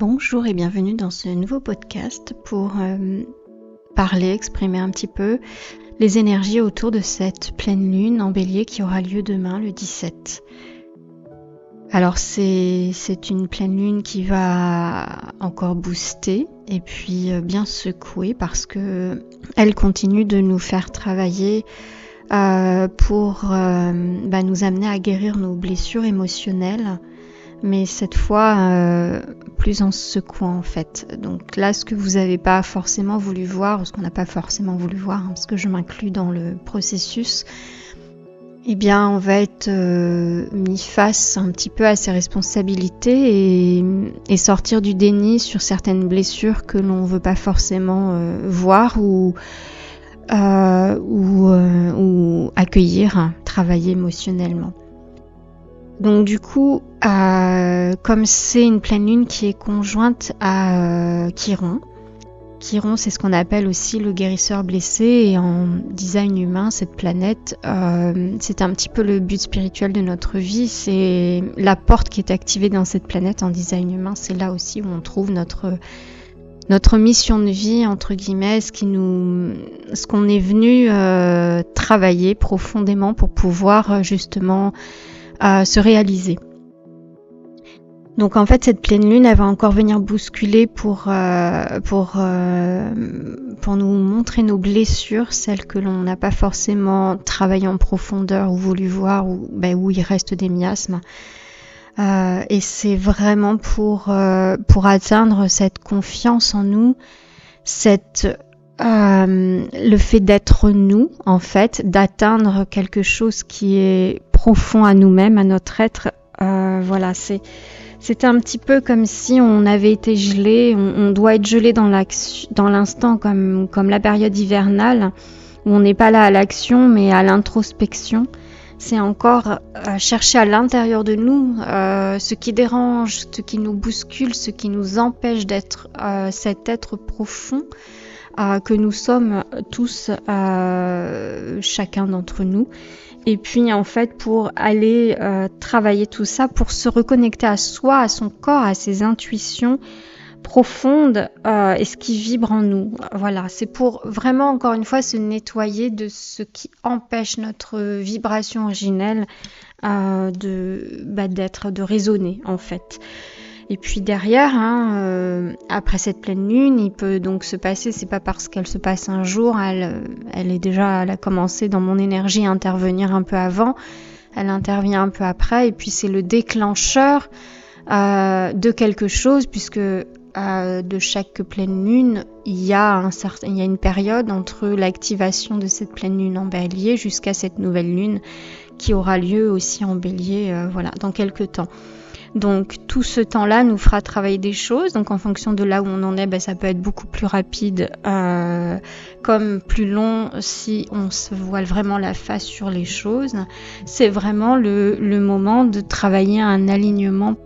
Bonjour et bienvenue dans ce nouveau podcast pour exprimer un petit peu les énergies autour de cette pleine lune en bélier qui aura lieu demain le 17. Alors c'est une pleine lune qui va encore booster et puis bien secouer parce que elle continue de nous faire travailler pour nous amener à guérir nos blessures émotionnelles, mais cette fois plus en secouant en fait. Donc là, ce que vous n'avez pas forcément voulu voir, ou ce qu'on n'a pas forcément voulu voir, parce que je m'inclus dans le processus, eh bien on va être mis face un petit peu à ses responsabilités et sortir du déni sur certaines blessures que l'on ne veut pas forcément voir ou accueillir, travailler émotionnellement. Donc du coup, comme c'est une pleine lune qui est conjointe à Chiron, c'est ce qu'on appelle aussi le guérisseur blessé, et en design humain, cette planète, c'est un petit peu le but spirituel de notre vie, c'est la porte qui est activée dans cette planète en design humain, c'est là aussi où on trouve notre mission de vie, entre guillemets, ce qu'on est venu travailler profondément pour pouvoir justement se réaliser. Donc en fait cette pleine lune elle va encore venir bousculer pour nous montrer nos blessures, celles que l'on n'a pas forcément travaillé en profondeur ou voulu voir, où il reste des miasmes. Et c'est vraiment pour atteindre cette confiance en nous, le fait d'être nous, en fait, d'atteindre quelque chose qui est profond à nous-mêmes, à notre être. C'était un petit peu comme si on avait été gelé. On doit être gelé dans l'instant, comme la période hivernale, où on n'est pas là à l'action, mais à l'introspection. C'est encore chercher à l'intérieur de nous ce qui dérange, ce qui nous bouscule, ce qui nous empêche d'être cet être profond que nous sommes tous, chacun d'entre nous. Et puis en fait pour aller travailler tout ça, pour se reconnecter à soi, à son corps, à ses intuitions profondes et ce qui vibre en nous. Voilà, c'est pour vraiment encore une fois se nettoyer de ce qui empêche notre vibration originelle de résonner en fait. Et puis derrière, après cette pleine lune, il peut donc se passer, c'est pas parce qu'elle se passe un jour, elle a commencé dans mon énergie à intervenir un peu avant, elle intervient un peu après, et puis c'est le déclencheur de quelque chose, puisque de chaque pleine lune, il y a une période entre l'activation de cette pleine lune en bélier jusqu'à cette nouvelle lune qui aura lieu aussi en bélier, dans quelques temps. Donc tout ce temps-là nous fera travailler des choses. Donc en fonction de là où on en est, ça peut être beaucoup plus rapide, comme plus long si on se voile vraiment la face sur les choses. C'est vraiment le moment de travailler un alignement.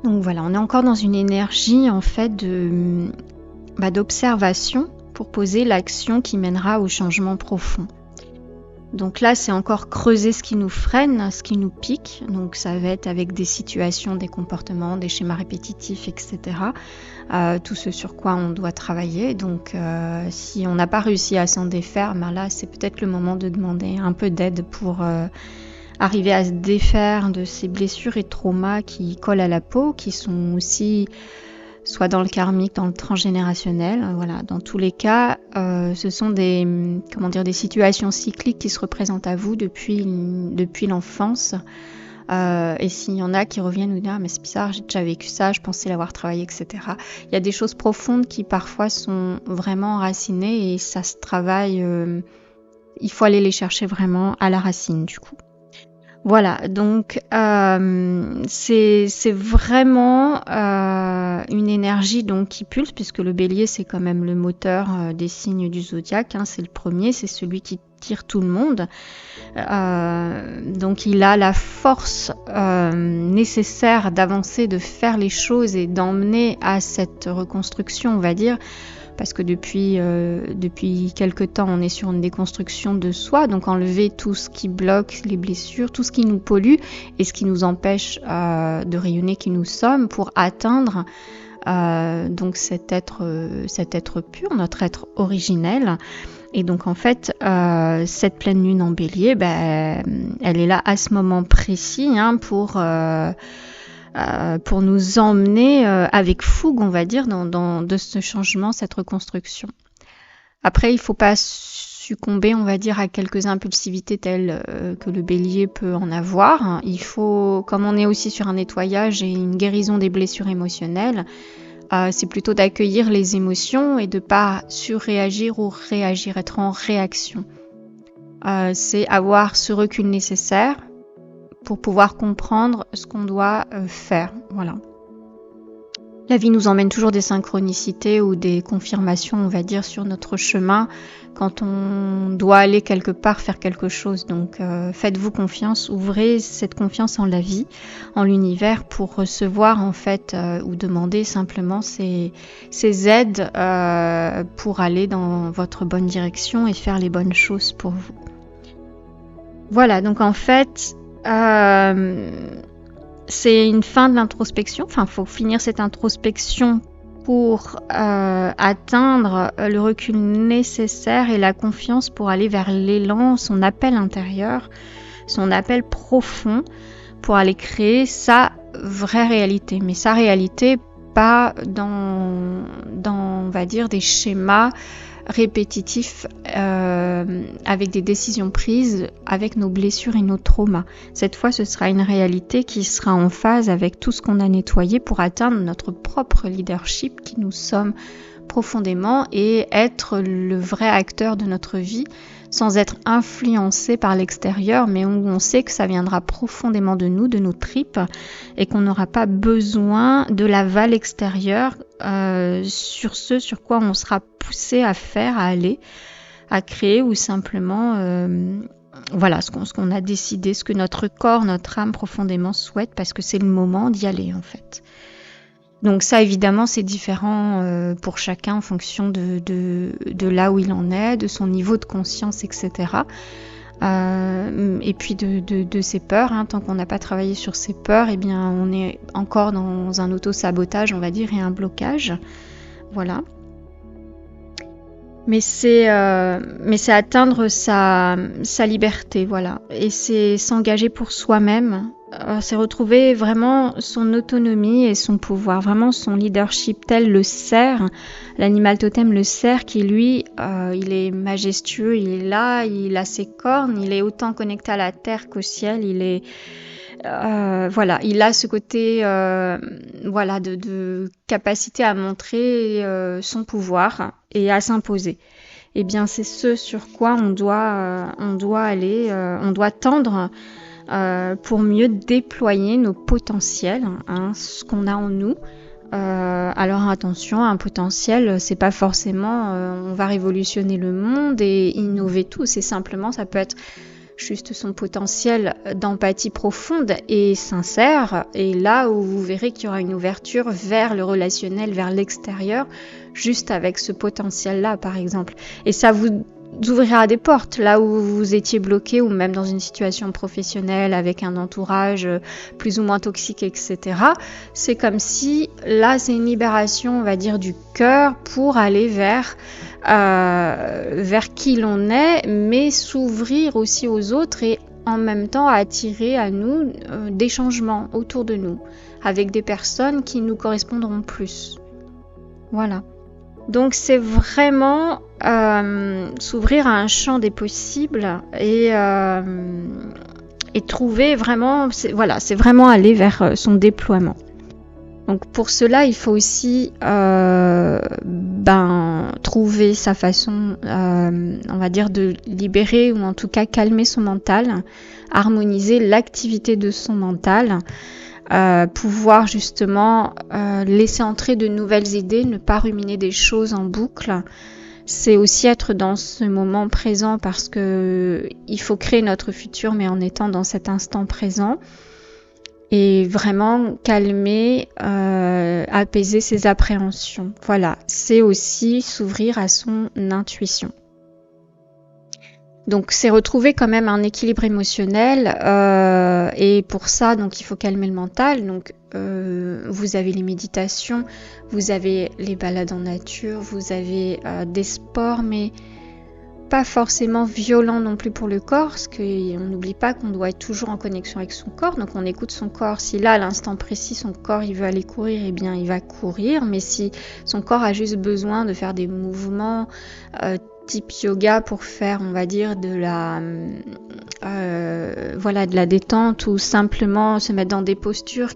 Donc voilà, on est encore dans une énergie en fait d'observation pour poser l'action qui mènera au changement profond. Donc là, c'est encore creuser ce qui nous freine, ce qui nous pique. Donc ça va être avec des situations, des comportements, des schémas répétitifs, etc. Tout ce sur quoi on doit travailler. Donc si on n'a pas réussi à s'en défaire, là, c'est peut-être le moment de demander un peu d'aide pour arriver à se défaire de ces blessures et traumas qui collent à la peau, qui sont aussi soit dans le karmique, dans le transgénérationnel. Voilà, dans tous les cas, ce sont des situations cycliques qui se représentent à vous depuis l'enfance. Et s'il y en a qui reviennent nous dire mais c'est bizarre, j'ai déjà vécu ça, je pensais l'avoir travaillé, etc. Il y a des choses profondes qui parfois sont vraiment enracinées et ça se travaille. Il faut aller les chercher vraiment à la racine du coup. Voilà, donc c'est vraiment une énergie donc qui pulse, puisque le bélier c'est quand même le moteur des signes du zodiaque, c'est le premier, c'est celui qui tire tout le monde. Donc il a la force nécessaire d'avancer, de faire les choses et d'emmener à cette reconstruction, on va dire. Parce que depuis quelque temps, on est sur une déconstruction de soi, donc enlever tout ce qui bloque, les blessures, tout ce qui nous pollue et ce qui nous empêche de rayonner qui nous sommes pour atteindre donc cet être pur, notre être originel. Et donc en fait, cette pleine lune en Bélier, elle est là à ce moment précis pour nous emmener avec fougue, on va dire, de ce changement, cette reconstruction. Après, il ne faut pas succomber, on va dire, à quelques impulsivités telles que le Bélier peut en avoir. Il faut, comme on est aussi sur un nettoyage et une guérison des blessures émotionnelles, c'est plutôt d'accueillir les émotions et de ne pas surréagir ou réagir, être en réaction. C'est avoir ce recul nécessaire pour pouvoir comprendre ce qu'on doit faire. Voilà. La vie nous emmène toujours des synchronicités ou des confirmations, on va dire, sur notre chemin quand on doit aller quelque part faire quelque chose. Donc faites-vous confiance, ouvrez cette confiance en la vie, en l'univers pour recevoir en fait ou demander simplement ces aides pour aller dans votre bonne direction et faire les bonnes choses pour vous. Voilà, donc en fait... c'est une fin de l'introspection, il faut finir cette introspection pour atteindre le recul nécessaire et la confiance pour aller vers l'élan, son appel intérieur, son appel profond pour aller créer sa vraie réalité. Mais sa réalité, pas dans on va dire, des schémas répétitifs avec des décisions prises avec nos blessures et nos traumas. Cette fois, ce sera une réalité qui sera en phase avec tout ce qu'on a nettoyé pour atteindre notre propre leadership qui nous sommes profondément et être le vrai acteur de notre vie sans être influencé par l'extérieur, mais où on sait que ça viendra profondément de nous, de nos tripes, et qu'on n'aura pas besoin de l'aval extérieur sur ce sur quoi on sera poussé à faire, à aller, à créer ou simplement voilà ce qu'on a décidé, ce que notre corps, notre âme profondément souhaite, parce que c'est le moment d'y aller en fait. Donc ça, évidemment, c'est différent pour chacun en fonction de là où il en est, de son niveau de conscience, etc. Et puis de ses peurs. Tant qu'on n'a pas travaillé sur ses peurs, eh bien, on est encore dans un auto-sabotage, on va dire, et un blocage. Voilà. Mais c'est atteindre sa liberté, voilà. Et c'est s'engager pour soi-même. C'est retrouver vraiment son autonomie et son pouvoir, vraiment son leadership tel le cerf, l'animal totem le cerf qui lui, il est majestueux, il est là, il a ses cornes, il est autant connecté à la terre qu'au ciel, il est voilà, il a ce côté voilà de capacité à montrer son pouvoir et à s'imposer. Eh bien, c'est ce sur quoi on doit aller, on doit tendre pour mieux déployer nos potentiels, ce qu'on a en nous. Alors attention, un potentiel, c'est pas forcément on va révolutionner le monde et innover tout, c'est simplement, ça peut être juste son potentiel d'empathie profonde et sincère, et là où vous verrez qu'il y aura une ouverture vers le relationnel, vers l'extérieur, juste avec ce potentiel-là par exemple. Et ça vous ouvrira des portes là où vous étiez bloqué ou même dans une situation professionnelle avec un entourage plus ou moins toxique, etc. C'est comme si là c'est une libération, on va dire, du cœur pour aller vers qui l'on est, mais s'ouvrir aussi aux autres et en même temps attirer à nous des changements autour de nous avec des personnes qui nous correspondront plus. Voilà. Donc c'est vraiment s'ouvrir à un champ des possibles et trouver vraiment, c'est vraiment aller vers son déploiement. Donc pour cela, il faut aussi trouver sa façon, on va dire, de libérer ou en tout cas calmer son mental, harmoniser l'activité de son mental, pouvoir justement laisser entrer de nouvelles idées, ne pas ruminer des choses en boucle. C'est aussi être dans ce moment présent parce que il faut créer notre futur mais en étant dans cet instant présent et vraiment calmer, apaiser ses appréhensions. Voilà, c'est aussi s'ouvrir à son intuition. Donc c'est retrouver quand même un équilibre émotionnel et pour ça donc il faut calmer le mental. Donc vous avez les méditations, vous avez les balades en nature, vous avez des sports mais pas forcément violents non plus pour le corps, parce qu'on n'oublie pas qu'on doit être toujours en connexion avec son corps, donc on écoute son corps. Si là à l'instant précis son corps il veut aller courir, eh bien il va courir, mais si son corps a juste besoin de faire des mouvements type yoga pour faire, on va dire, de la détente, ou simplement se mettre dans des postures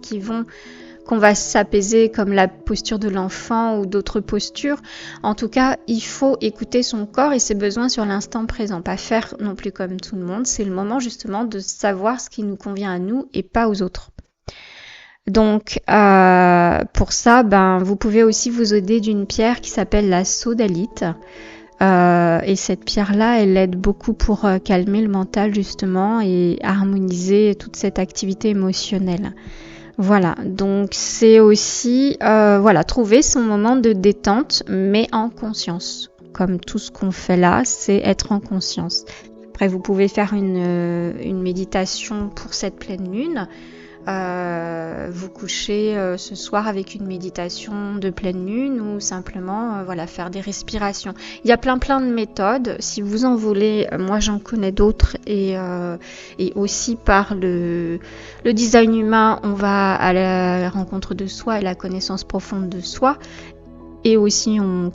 qu'on va s'apaiser, comme la posture de l'enfant ou d'autres postures. En tout cas, il faut écouter son corps et ses besoins sur l'instant présent, pas faire non plus comme tout le monde. C'est le moment justement de savoir ce qui nous convient à nous et pas aux autres. Donc pour ça, vous pouvez aussi vous aider d'une pierre qui s'appelle la sodalite. Et cette pierre-là, elle aide beaucoup pour calmer le mental justement et harmoniser toute cette activité émotionnelle. Voilà, donc c'est aussi trouver son moment de détente, mais en conscience. Comme tout ce qu'on fait là, c'est être en conscience. Après, vous pouvez faire une méditation pour cette pleine lune. Vous coucher ce soir avec une méditation de pleine lune ou simplement faire des respirations. Il y a plein de méthodes. Si vous en voulez, moi j'en connais d'autres et aussi par le design humain, on va à la rencontre de soi et la connaissance profonde de soi. Et aussi on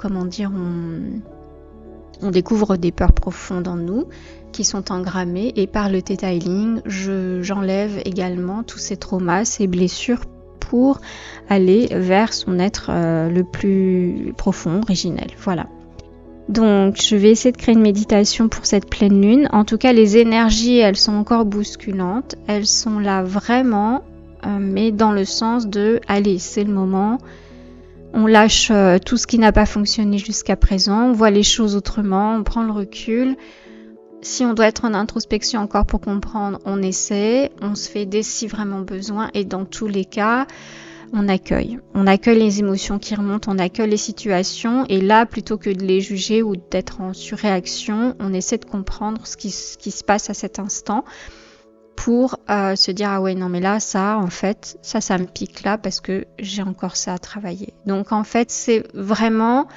découvre des peurs profondes en nous qui sont engrammées, et par le Theta Healing, j'enlève également tous ces traumas, ces blessures pour aller vers son être le plus profond, originel. Voilà. Donc, je vais essayer de créer une méditation pour cette pleine lune. En tout cas, les énergies, elles sont encore bousculantes. Elles sont là vraiment, mais dans le sens de, allez, c'est le moment. On lâche tout ce qui n'a pas fonctionné jusqu'à présent. On voit les choses autrement. On prend le recul. Si on doit être en introspection encore pour comprendre, on essaie, on se fait aider si vraiment besoin, et dans tous les cas, on accueille. On accueille les émotions qui remontent, on accueille les situations, et là, plutôt que de les juger ou d'être en surréaction, on essaie de comprendre ce qui se passe à cet instant pour se dire, ah ouais, non mais là, ça me pique là parce que j'ai encore ça à travailler. Donc en fait, c'est vraiment...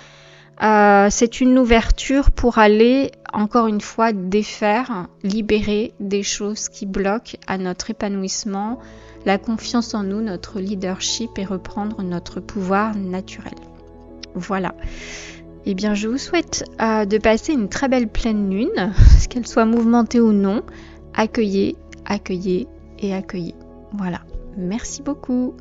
c'est une ouverture pour aller, encore une fois, défaire, libérer des choses qui bloquent à notre épanouissement, la confiance en nous, notre leadership, et reprendre notre pouvoir naturel. Voilà. Eh bien, je vous souhaite de passer une très belle pleine lune, qu'elle soit mouvementée ou non. Accueillez, accueillez et accueillez. Voilà. Merci beaucoup.